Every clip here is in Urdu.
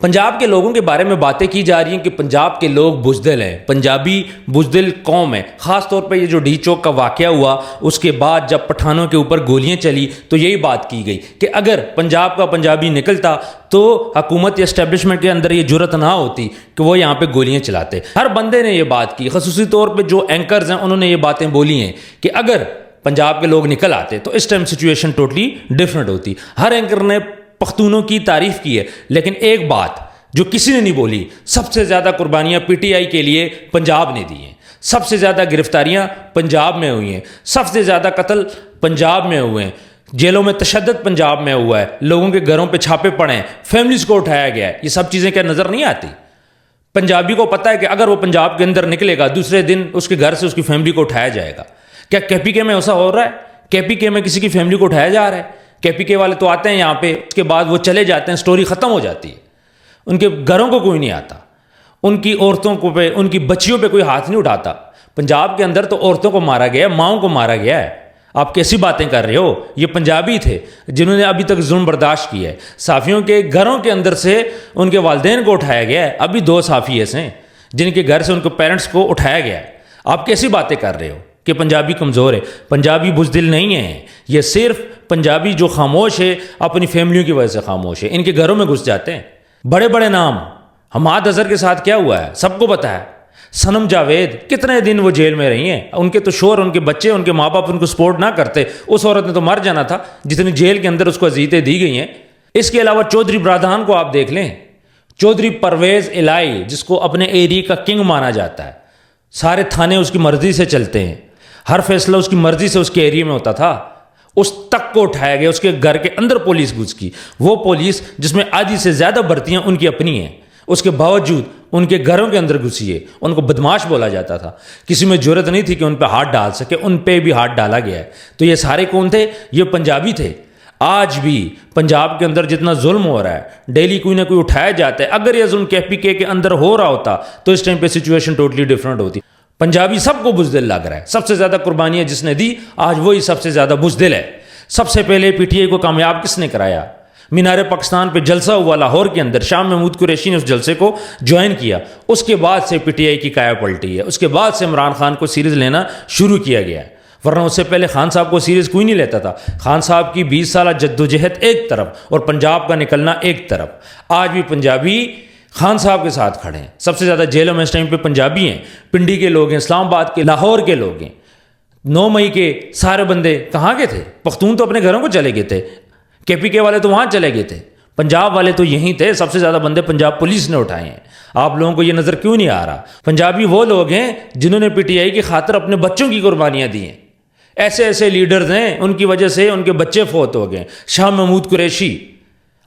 پنجاب کے لوگوں کے بارے میں باتیں کی جا رہی ہیں کہ پنجاب کے لوگ بزدل ہیں، پنجابی بزدل قوم ہے۔ خاص طور پہ یہ جو ڈی چوک کا واقعہ ہوا اس کے بعد جب پٹھانوں کے اوپر گولیاں چلی تو یہی بات کی گئی کہ اگر پنجاب کا پنجابی نکلتا تو حکومت یا اسٹیبلشمنٹ کے اندر یہ جرت نہ ہوتی کہ وہ یہاں پہ گولیاں چلاتے۔ ہر بندے نے یہ بات کی، خصوصی طور پہ جو اینکرز ہیں انہوں نے یہ باتیں بولی ہیں کہ اگر پنجاب کے لوگ نکل آتے تو اس ٹائم سچویشن ٹوٹلی ڈفرینٹ ہوتی۔ ہر اینکر نے پختونوں کی تعریف کی ہے، لیکن ایک بات جو کسی نے نہیں بولی، سب سے زیادہ قربانیاں پی ٹی آئی کے لیے پنجاب نے دی ہیں، سب سے زیادہ گرفتاریاں پنجاب میں ہوئی ہیں، سب سے زیادہ قتل پنجاب میں ہوئے ہیں، جیلوں میں تشدد پنجاب میں ہوا ہے، لوگوں کے گھروں پہ چھاپے پڑے ہیں، فیملیز کو اٹھایا گیا ہے۔ یہ سب چیزیں کیا نظر نہیں آتی؟ پنجابی کو پتہ ہے کہ اگر وہ پنجاب کے اندر نکلے گا دوسرے دن اس کے گھر سے اس کی فیملی کو اٹھایا جائے گا۔ کیا کے پی کے میں ایسا ہو رہا ہے؟ کے پی کے میں کسی کی فیملی کو اٹھایا جا رہا ہے؟ کے پی کے والے تو آتے ہیں یہاں پہ، اس کے بعد وہ چلے جاتے ہیں، سٹوری ختم ہو جاتی ہے، ان کے گھروں کو کوئی نہیں آتا، ان کی عورتوں کو پہ، ان کی بچیوں پہ کوئی ہاتھ نہیں اٹھاتا۔ پنجاب کے اندر تو عورتوں کو مارا گیا ہے، ماؤں کو مارا گیا ہے۔ آپ کیسی باتیں کر رہے ہو؟ یہ پنجابی تھے جنہوں نے ابھی تک ظلم برداشت کیا ہے۔ صحافیوں کے گھروں کے اندر سے ان کے والدین کو اٹھایا گیا ہے، ابھی 2 صحافی ایسے ہیں جن کے گھر سے ان کے پیرنٹس کو اٹھایا گیا ہے۔ آپ کیسی باتیں کر رہے ہو کہ پنجابی کمزور ہے؟ پنجابی بزدل نہیں ہیں، یہ صرف پنجابی جو خاموش ہے اپنی فیملیوں کی وجہ سے خاموش ہے، ان کے گھروں میں گھس جاتے ہیں۔ بڑے بڑے نام، حماد اظہر کے ساتھ کیا ہوا ہے سب کو پتا ہے۔ صنم جاوید کتنے دن وہ جیل میں رہی ہیں، ان کے تو شوہر، ان کے بچے، ان کے ماں باپ ان کو سپورٹ نہ کرتے، اس عورت نے تو مر جانا تھا جتنی جیل کے اندر اس کو اذیتیں دی گئی ہیں۔ اس کے علاوہ چودھری برادران کو آپ دیکھ لیں، چودھری پرویز الہی جس کو اپنے ایریے کا کنگ مانا جاتا ہے، سارے تھانے اس کی مرضی سے چلتے ہیں، ہر فیصلہ اس کی مرضی سے اس کے ایریے میں ہوتا تھا، اس تک کو اٹھایا گیا، اس کے گھر کے اندر پولیس گھس کی، وہ پولیس جس میں آدھی سے زیادہ بھرتیاں ان کی اپنی ہیں، اس کے باوجود ان کے گھروں کے اندر گھسی ہے۔ ان کو بدماش بولا جاتا تھا، کسی میں جرت نہیں تھی کہ ان پہ ہاتھ ڈال سکے، ان پہ بھی ہاتھ ڈالا گیا ہے۔ تو یہ سارے کون تھے؟ یہ پنجابی تھے۔ آج بھی پنجاب کے اندر جتنا ظلم ہو رہا ہے، ڈیلی کوئی نہ کوئی اٹھایا جاتا ہے، اگر یہ ظلم کے پی کے اندر ہو رہا ہوتا تو اس ٹائم پہ سچویشن ٹوٹلی ڈفرینٹ ہوتی۔ پنجابی سب کو بزدل لگ رہا ہے، سب سے زیادہ قربانیاں جس نے دی آج وہی سب سے زیادہ بزدل ہے۔ سب سے پہلے پی ٹی آئی کو کامیاب کس نے کرایا؟ مینار پاکستان پہ جلسہ ہوا لاہور کے اندر، شاہ محمود قریشی نے اس جلسے کو جوائن کیا، اس کے بعد سے پی ٹی آئی کی کایا پلٹی ہے، اس کے بعد سے عمران خان کو سیریز لینا شروع کیا گیا ہے، ورنہ اس سے پہلے خان صاحب کو سیریز کوئی نہیں لیتا تھا۔ خان صاحب کی 20 سالہ جدوجہد ایک طرف اور پنجاب کا نکلنا ایک طرف۔ آج بھی پنجابی خان صاحب کے ساتھ کھڑے ہیں۔ سب سے زیادہ جیلوں میں اس ٹائم پہ پنجابی ہیں، پنڈی کے لوگ ہیں، اسلام آباد کے، لاہور کے لوگ ہیں۔ 9 مئی کے سارے بندے کہاں کے تھے؟ پختون تو اپنے گھروں کو چلے گئے تھے، کے پی کے والے تو وہاں چلے گئے تھے، پنجاب والے تو یہیں تھے۔ سب سے زیادہ بندے پنجاب پولیس نے اٹھائے ہیں۔ آپ لوگوں کو یہ نظر کیوں نہیں آ رہا؟ پنجابی وہ لوگ ہیں جنہوں نے پی ٹی آئی کی خاطر اپنے بچوں کی قربانیاں دی ہیں۔ ایسے ایسے لیڈرز ہیں ان کی وجہ سے ان کے بچے فوت ہو گئے۔ شاہ محمود قریشی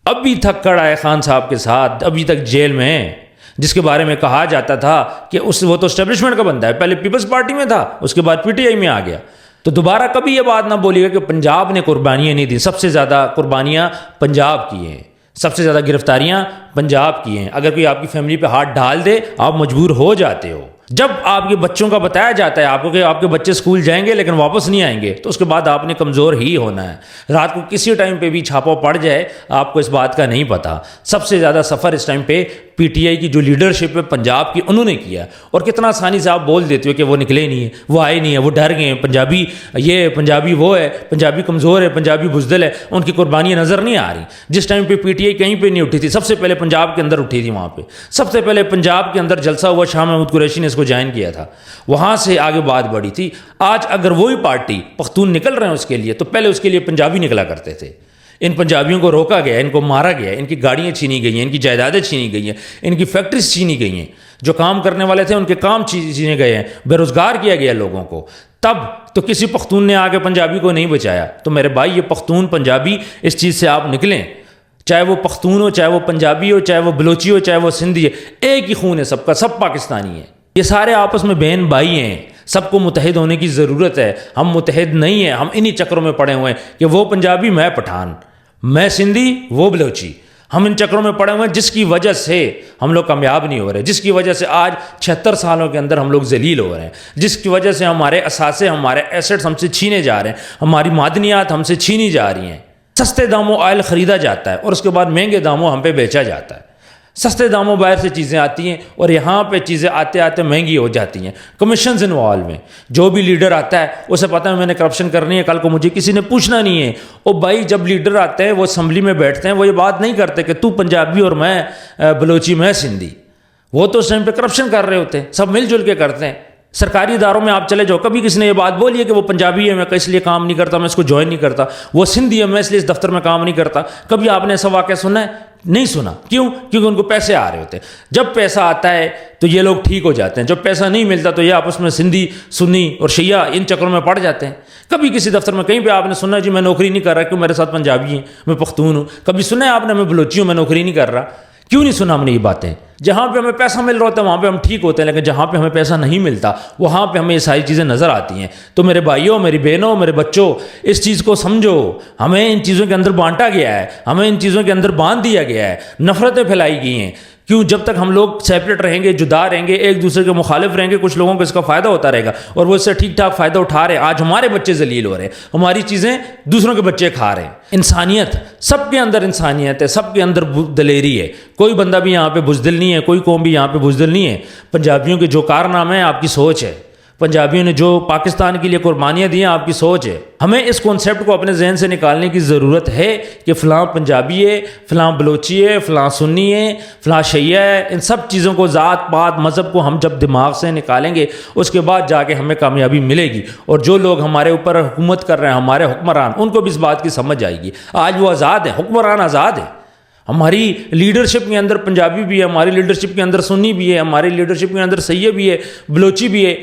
ابھی تک کھڑا ہے خان صاحب کے ساتھ، ابھی تک جیل میں ہے، جس کے بارے میں کہا جاتا تھا کہ وہ تو اسٹیبلشمنٹ کا بندہ ہے، پہلے پیپلز پارٹی میں تھا، اس کے بعد پی ٹی آئی میں آ گیا۔ تو دوبارہ کبھی یہ بات نہ بولیے گا کہ پنجاب نے قربانیاں نہیں دی۔ سب سے زیادہ قربانیاں پنجاب کی ہیں، سب سے زیادہ گرفتاریاں پنجاب کی ہیں۔ اگر کوئی آپ کی فیملی پہ ہاتھ ڈال دے آپ مجبور ہو جاتے ہو۔ جب آپ کے بچوں کا بتایا جاتا ہے آپ کو کہ آپ کے بچے اسکول جائیں گے لیکن واپس نہیں آئیں گے، تو اس کے بعد آپ نے کمزور ہی ہونا ہے۔ رات کو کسی ٹائم پہ بھی چھاپا پڑ جائے آپ کو اس بات کا نہیں پتہ۔ سب سے زیادہ سفر اس ٹائم پہ پی ٹی آئی کی جو لیڈرشپ ہے پنجاب کی، انہوں نے کیا، اور کتنا آسانی سے آپ بول دیتے ہو کہ وہ نکلے نہیں ہیں، وہ آئے نہیں ہیں، وہ ڈر گئے ہیں، پنجابی یہ، پنجابی وہ ہے، پنجابی کمزور ہے، پنجابی بزدل ہے، ان کی قربانیاں نظر نہیں آ رہی۔ جس ٹائم پہ پی ٹی آئی کہیں پہ نہیں اٹھی تھی، سب سے پہلے پنجاب کے اندر اٹھی تھی، وہاں پہ سب سے پہلے پنجاب کے اندر جلسہ ہوا، شاہ محمود قریشی نے اس کو جوائن کیا تھا، وہاں سے آگے بات بڑھی تھی۔ آج اگر وہی پارٹی پختون نکل رہے ہیں اس کے لیے، تو پہلے اس کے لیے پنجابی نکلا کرتے تھے۔ ان پنجابیوں کو روکا گیا، ان کو مارا گیا، ان کی گاڑیاں چھینی گئی ہیں، ان کی جائیدادیں چھینی گئی ہیں، ان کی فیکٹریز چھینی گئی ہیں، جو کام کرنے والے تھے ان کے کام چھینے گئے ہیں، بے روزگار کیا گیا لوگوں کو۔ تب تو کسی پختون نے آگے پنجابی کو نہیں بچایا۔ تو میرے بھائی، یہ پختون پنجابی اس چیز سے آپ نکلیں، چاہے وہ پختون ہو، چاہے وہ پنجابی ہو، چاہے وہ بلوچی ہو، چاہے وہ سندھی ہے، ایک ہی خون ہے سب کا، سب پاکستانی ہیں۔ یہ سارے آپس میں بہن بھائی ہیں، سب کو متحد ہونے کی ضرورت ہے۔ ہم متحد نہیں ہیں، ہم انہی چکروں میں پڑے ہوئے ہیں کہ وہ پنجابی، میں پٹھان، میں سندھی، وہ بلوچی۔ ہم ان چکروں میں پڑے ہوئے ہیں جس کی وجہ سے ہم لوگ کامیاب نہیں ہو رہے، جس کی وجہ سے آج 76 سالوں کے اندر ہم لوگ ذلیل ہو رہے ہیں، جس کی وجہ سے ہمارے اثاثے، ہمارے ایسٹس ہم سے چھینے جا رہے ہیں، ہماری معدنیات ہم سے چھینی جا رہی ہیں۔ سستے داموں آئل خریدا جاتا ہے اور اس کے بعد مہنگے داموں ہم پہ بیچا جاتا ہے۔ سستے داموں باہر سے چیزیں آتی ہیں اور یہاں پہ چیزیں آتے آتے مہنگی ہو جاتی ہیں. کمیشنز انوالو ہیں. جو بھی لیڈر آتا ہے اسے پتہ ہے میں نے کرپشن کرنی ہے, کل کو مجھے کسی نے پوچھنا نہیں ہے. او بھائی جب لیڈر آتے ہیں وہ اسمبلی میں بیٹھتے ہیں, وہ یہ بات نہیں کرتے کہ تو پنجابی اور میں بلوچی میں سندھی. وہ تو اس ٹائم پہ کرپشن کر رہے ہوتے ہیں, سب مل جل کے کرتے ہیں. سرکاری اداروں میں آپ چلے جاؤ, کبھی کسی نے یہ بات بولی ہے کہ وہ پنجابی ہے میں اس لیے کام نہیں کرتا, میں اس کو جوائن نہیں کرتا, وہ سندھی ہے میں اس لیے اس دفتر میں کام نہیں کرتا. کبھی آپ نے ایسا واقعہ سنا ہے؟ نہیں سنا. کیوں؟ کیونکہ ان کو پیسے آ رہے ہوتے ہیں. جب پیسہ آتا ہے تو یہ لوگ ٹھیک ہو جاتے ہیں, جب پیسہ نہیں ملتا تو یہ آپس میں سندھی سنی اور شیعہ ان چکروں میں پڑ جاتے ہیں. کبھی کسی دفتر میں کہیں پہ آپ نے سنا جی میں نوکری نہیں کر رہا کیوں میرے ساتھ پنجابی ہیں, میں پختون ہوں. کبھی سنا ہے آپ نے میں بلوچی ہوں میں نوکری نہیں کر رہا؟ کیوں نہیں سنا ہم نے یہ باتیں؟ جہاں پہ ہمیں پیسہ مل رہا ہوتا ہے وہاں پہ ہم ٹھیک ہوتے ہیں, لیکن جہاں پہ ہمیں پیسہ نہیں ملتا وہاں پہ ہمیں یہ ساری چیزیں نظر آتی ہیں. تو میرے بھائیوں, میری بہنوں, میرے بچوں, اس چیز کو سمجھو. ہمیں ان چیزوں کے اندر بانٹا گیا ہے, ہمیں ان چیزوں کے اندر باندھ دیا گیا ہے, نفرتیں پھیلائی گئی ہیں. کیوں؟ جب تک ہم لوگ سیپریٹ رہیں گے, جدا رہیں گے, ایک دوسرے کے مخالف رہیں گے, کچھ لوگوں کو اس کا فائدہ ہوتا رہے گا اور وہ اس سے ٹھیک ٹھاک فائدہ اٹھا رہے ہیں. آج ہمارے بچے ذلیل ہو رہے ہیں, ہماری چیزیں دوسروں کے بچے کھا رہے ہیں. انسانیت, سب کے اندر انسانیت ہے, سب کے اندر دلیری ہے. کوئی بندہ بھی یہاں پہ بزدل نہیں ہے, کوئی قوم بھی یہاں پہ بزدل نہیں ہے. پنجابیوں کے جو کارنامے ہیں آپ کی سوچ ہے, پنجابیوں نے جو پاکستان کے لیے قربانیاں دی ہیں آپ کی سوچ ہے. ہمیں اس کانسیپٹ کو اپنے ذہن سے نکالنے کی ضرورت ہے کہ فلاں پنجابی ہے, فلاں بلوچی ہے, فلاں سنی ہے, فلاں شیعہ ہے. ان سب چیزوں کو, ذات پات مذہب کو ہم جب دماغ سے نکالیں گے اس کے بعد جا کے ہمیں کامیابی ملے گی. اور جو لوگ ہمارے اوپر حکومت کر رہے ہیں, ہمارے حکمران, ان کو بھی اس بات کی سمجھ آئے گی. آج وہ آزاد ہے, حکمران آزاد ہے. ہماری لیڈرشپ کے اندر پنجابی بھی ہے, ہماری لیڈرشپ کے اندر سنی بھی ہے, ہماری لیڈرشپ کے اندر سیاح بھی ہے, بلوچی بھی ہے,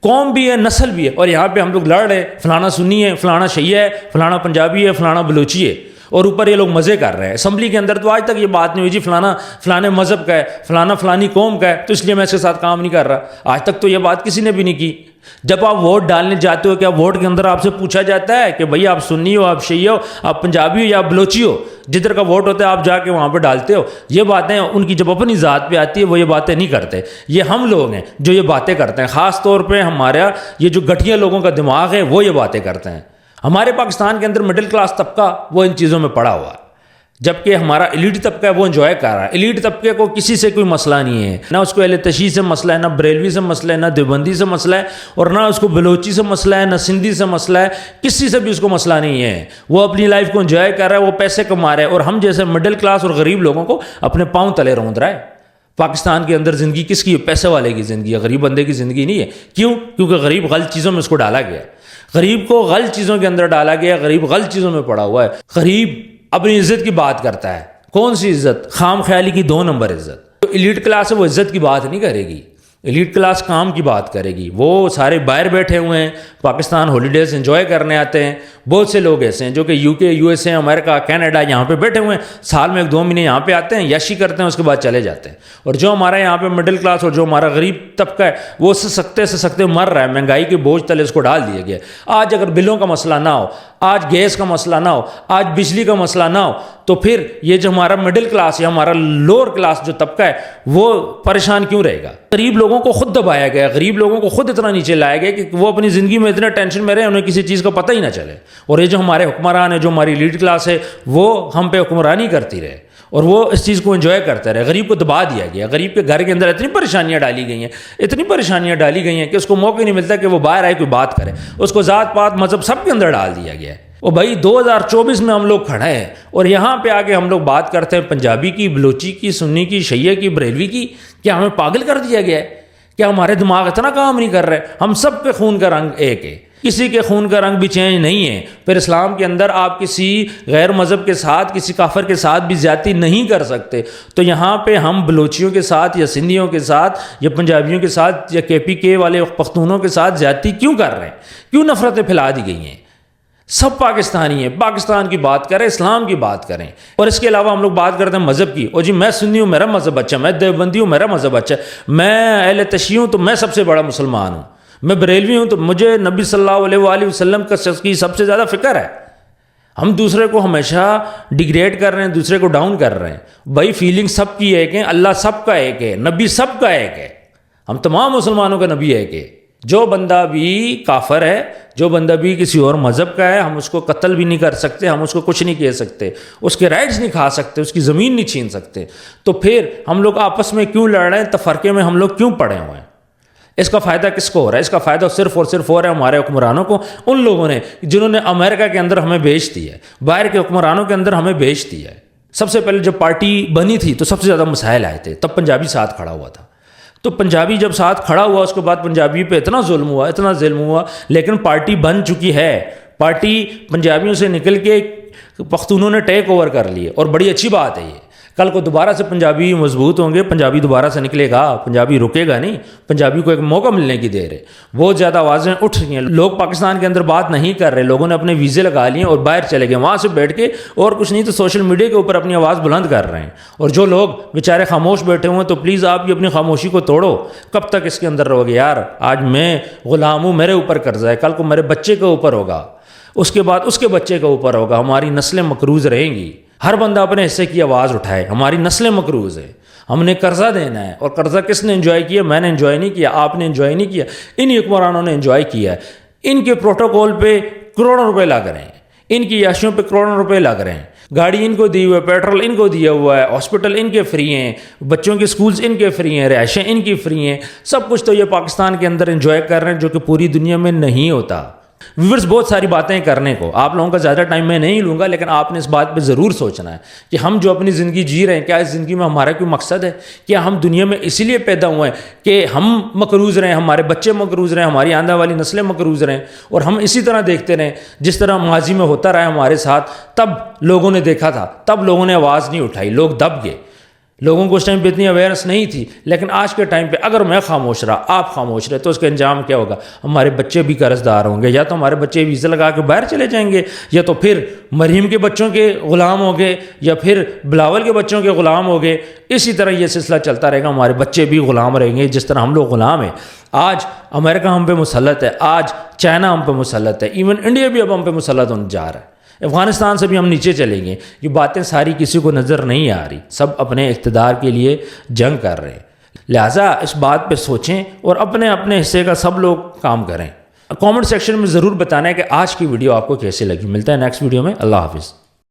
قوم بھی ہے, نسل بھی ہے. اور یہاں پہ ہم لوگ لڑ رہے ہیں, فلانا سنی ہے, فلانا شیعہ ہے, فلانا پنجابی ہے, فلانا بلوچی ہے, اور اوپر یہ لوگ مزے کر رہے ہیں. اسمبلی کے اندر تو آج تک یہ بات نہیں ہوئی جی فلانا فلانے مذہب کا ہے, فلانا فلانی قوم کا ہے تو اس لیے میں اس کے ساتھ کام نہیں کر رہا. آج تک تو یہ بات کسی نے بھی نہیں کی. جب آپ ووٹ ڈالنے جاتے ہو, کیا ووٹ کے اندر آپ سے پوچھا جاتا ہے کہ بھائی آپ سنی ہو, آپ شیعہ ہو, آپ پنجابی ہو یا آپ بلوچی ہو؟ جدھر کا ووٹ ہوتا ہے آپ جا کے وہاں پہ ڈالتے ہو. یہ باتیں ان کی جب اپنی ذات پہ آتی ہے وہ یہ باتیں نہیں کرتے. یہ ہم لوگ ہیں جو یہ باتیں کرتے ہیں, خاص طور پہ ہمارا یہ جو گٹھیا لوگوں کا دماغ ہے وہ یہ باتیں کرتے ہیں. ہمارے پاکستان کے اندر مڈل کلاس طبقہ وہ ان چیزوں میں پڑا ہوا ہے, جبکہ ہمارا ایلیٹ طبقہ ہے وہ انجوائے کر رہا ہے. ایلیٹ طبقے کو کسی سے کوئی مسئلہ نہیں ہے, نہ اس کو اہل تشیع سے مسئلہ ہے, نہ بریلوی سے مسئلہ ہے, نہ دیوبندی سے مسئلہ ہے, اور نہ اس کو بلوچی سے مسئلہ ہے, نہ سندھی سے مسئلہ ہے. کسی سے بھی اس کو مسئلہ نہیں ہے. وہ اپنی لائف کو انجوائے کر رہا ہے, وہ پیسے کما رہا ہے, اور ہم جیسے مڈل کلاس اور غریب لوگوں کو اپنے پاؤں تلے روند رہا ہے. پاکستان کے اندر زندگی کس کی ہے؟ پیسے والے کی زندگی ہے, غریب بندے کی زندگی نہیں ہے. کیوں؟ کیونکہ غریب غلط چیزوں میں اس کو ڈالا گیا ہے. غریب کو غلط چیزوں کے اندر ڈالا گیا ہے, غریب غلط چیزوں میں پڑا ہوا ہے. غریب اپنی عزت کی بات کرتا ہے. کون سی عزت؟ خام خیالی کی 2 نمبر عزت. تو ایلیٹ کلاس ہے وہ عزت کی بات نہیں کرے گی, ایلیٹ کلاس کام کی بات کرے گی. وہ سارے باہر بیٹھے ہوئے ہیں, پاکستان ہالیڈیز انجوائے کرنے آتے ہیں. بہت سے لوگ ایسے ہیں جو کہ یو کے, U S A, America, Canada یہاں پہ بیٹھے ہوئے ہیں, سال میں 1-2 مہینے یہاں پہ آتے ہیں, یشی کرتے ہیں, اس کے بعد چلے جاتے ہیں. اور جو ہمارا یہاں پہ مڈل کلاس اور جو ہمارا غریب طبقہ ہے وہ سے سکتے مر رہا ہے. مہنگائی کے بوجھ تلے اس کو ڈال دیا گیا. آج اگر بلوں کا مسئلہ نہ ہو, آج گیس کا مسئلہ نہ ہو, آج بجلی کا مسئلہ نہ ہو, تو پھر یہ جو ہمارا مڈل کلاس یا ہمارا لوور کلاس جو طبقہ ہے وہ پریشان کیوں رہے گا؟ غریب لوگوں کو خود دبایا گیا, غریب لوگوں کو خود اتنا نیچے لایا گیا کہ وہ اپنی زندگی میں اتنے ٹینشن میں رہے انہیں کسی چیز کا پتہ ہی نہ چلے. اور یہ جو ہمارے حکمران ہیں, جو ہماری لیڈ کلاس ہے, وہ ہم پہ حکمرانی کرتی رہے اور وہ اس چیز کو انجوائے کرتے رہے. غریب کو دبا دیا گیا. غریب کے گھر کے اندر اتنی پریشانیاں ڈالی گئی ہیں, اتنی پریشانیاں ڈالی گئی ہیں کہ اس کو موقع نہیں ملتا کہ وہ باہر آئے کوئی بات کرے. اس کو ذات پات مذہب سب کے اندر ڈال دیا گیا ہے. اور بھائی 2024 میں ہم لوگ کھڑے ہیں اور یہاں پہ آ کے ہم لوگ بات کرتے ہیں پنجابی کی, بلوچی کی, سنی کی, شیعہ کی, بریلوی کی. کیا ہمیں پاگل کر دیا گیا ہے؟ کیا ہمارے دماغ اتنا کام نہیں کر رہے؟ ہم سب کے خون کا رنگ ایک ہے, کسی کے خون کا رنگ بھی چینج نہیں ہے. پھر اسلام کے اندر آپ کسی غیر مذہب کے ساتھ, کسی کافر کے ساتھ بھی زیادتی نہیں کر سکتے. تو یہاں پہ ہم بلوچیوں کے ساتھ یا سندھیوں کے ساتھ یا پنجابیوں کے ساتھ یا KPK والے پختونوں کے ساتھ زیادتی کیوں کر رہے ہیں؟ کیوں نفرتیں پھیلا دی گئی ہیں؟ سب پاکستانی ہیں, پاکستان کی بات کریں, اسلام کی بات کریں. اور اس کے علاوہ ہم لوگ بات کرتے ہیں مذہب کی. اور جی میں سنی ہوں میرا مذہب اچھا, میں دیوبندی ہوں میرا مذہب اچھا, میں اہل تشیع ہوں تو میں سب سے بڑا مسلمان ہوں, میں بریلوی ہوں تو مجھے نبی صلی اللہ علیہ وآلہ وسلم کی سب سے زیادہ فکر ہے. ہم دوسرے کو ہمیشہ ڈیگریڈ کر رہے ہیں, دوسرے کو ڈاؤن کر رہے ہیں. بھائی فیلنگ سب کی ایک ہے, اللہ سب کا ایک ہے, نبی سب کا ایک ہے, ہم تمام مسلمانوں کا نبی ایک ہے. جو بندہ بھی کافر ہے، جو بندہ بھی کسی اور مذہب کا ہے، ہم اس کو قتل بھی نہیں کر سکتے، ہم اس کو کچھ نہیں کہہ سکتے، اس کے رائٹس نہیں کھا سکتے، اس کی زمین نہیں چھین سکتے، تو پھر ہم لوگ آپس میں کیوں لڑ رہے ہیں؟ تفرقے میں ہم لوگ کیوں پڑے ہوئے ہیں؟ اس کا فائدہ کس کو ہو رہا ہے؟ اس کا فائدہ صرف اور صرف ہو رہا ہے ہمارے حکمرانوں کو، ان لوگوں نے جنہوں نے امریکہ کے اندر ہمیں بیچ دیا ہے، باہر کے حکمرانوں کے اندر ہمیں بیچ دیا ہے۔ سب سے پہلے جب پارٹی بنی تھی تو سب سے زیادہ مسائل آئے تھے، تب پنجابی ساتھ کھڑا ہوا تھا، تو پنجابی جب ساتھ کھڑا ہوا اس کے بعد پنجابی پہ اتنا ظلم ہوا، اتنا ظلم ہوا، لیکن پارٹی بن چکی ہے، پارٹی پنجابیوں سے نکل کے پختونوں نے ٹیک اوور کر لی ہے، اور بڑی اچھی بات ہے یہ۔ کل کو دوبارہ سے پنجابی مضبوط ہوں گے، پنجابی دوبارہ سے نکلے گا، پنجابی رکے گا نہیں، پنجابی کو ایک موقع ملنے کی دیر ہے۔ بہت زیادہ آوازیں اٹھ رہی ہیں، لوگ پاکستان کے اندر بات نہیں کر رہے، لوگوں نے اپنے ویزے لگا لیے اور باہر چلے گئے، وہاں سے بیٹھ کے اور کچھ نہیں تو سوشل میڈیا کے اوپر اپنی آواز بلند کر رہے ہیں، اور جو لوگ بیچارے خاموش بیٹھے ہوئے ہیں تو پلیز آپ بھی اپنی خاموشی کو توڑو۔ کب تک اس کے اندر رہو گے یار؟ آج میں غلام ہوں، میرے اوپر قرضہ ہے، کل کو میرے بچے کے اوپر ہوگا، اس کے بعد اس کے بچے کے اوپر ہوگا، ہماری نسلیں مقروض رہیں گی۔ ہر بندہ اپنے حصے کی آواز اٹھائے، ہماری نسلیں مقروض ہیں، ہم نے قرضہ دینا ہے، اور قرضہ کس نے انجوائے کیا؟ میں نے انجوائے نہیں کیا، آپ نے انجوائے نہیں کیا، ان حکمرانوں نے انجوائے کیا ہے۔ ان کے پروٹوکول پہ کروڑوں روپے لگ رہے ہیں، ان کی عیاشیوں پہ کروڑوں روپے لگ رہے ہیں، گاڑی ان کو دی ہوئی ہے، پیٹرول ان کو دیا ہوا ہے، ہاسپٹل ان کے فری ہیں، بچوں کے سکولز ان کے فری ہیں، رہائشیں ان کی فری ہیں، سب کچھ تو یہ پاکستان کے اندر انجوائے کر رہے ہیں، جو کہ پوری دنیا میں نہیں ہوتا۔ ویورز بہت ساری باتیں کرنے کو، آپ لوگوں کا زیادہ ٹائم میں نہیں لوں گا، لیکن آپ نے اس بات پہ ضرور سوچنا ہے کہ ہم جو اپنی زندگی جی رہے ہیں، کیا اس زندگی میں ہمارا کوئی مقصد ہے؟ کیا ہم دنیا میں اسی لیے پیدا ہوئے ہیں کہ ہم مقروض رہیں، ہمارے بچے مقروض رہیں، ہماری آنے والی نسلیں مقروض رہیں، اور ہم اسی طرح دیکھتے رہیں جس طرح ماضی میں ہوتا رہا ہمارے ساتھ؟ تب لوگوں نے دیکھا تھا، تب لوگوں نے آواز نہیں اٹھائی، لوگ دب گئے، لوگوں کو اس ٹائم پہ اتنی اویئرنیس نہیں تھی۔ لیکن آج کے ٹائم پہ اگر میں خاموش رہا، آپ خاموش رہے، تو اس کا انجام کیا ہوگا؟ ہمارے بچے بھی قرض دار ہوں گے، یا تو ہمارے بچے ویزا لگا کے باہر چلے جائیں گے، یا تو پھر مریم کے بچوں کے غلام ہو گئے، یا پھر بلاول کے بچوں کے غلام ہو گئے۔ اسی طرح یہ سلسلہ چلتا رہے گا، ہمارے بچے بھی غلام رہیں گے جس طرح ہم لوگ غلام ہیں۔ آج امریکہ ہم پہ مسلط ہے، آج چائنا ہم پہ مسلط ہے، ایون انڈیا بھی اب ہم پہ مسلط ہونے جا رہا ہے، افغانستان سے بھی ہم نیچے چلیں گے۔ یہ باتیں ساری کسی کو نظر نہیں آ رہی، سب اپنے اقتدار کے لیے جنگ کر رہے ہیں، لہٰذا اس بات پہ سوچیں اور اپنے اپنے حصے کا سب لوگ کام کریں۔ کامنٹ سیکشن میں ضرور بتانا ہے کہ آج کی ویڈیو آپ کو کیسے لگی۔ ملتا ہے نیکسٹ ویڈیو میں، اللہ حافظ۔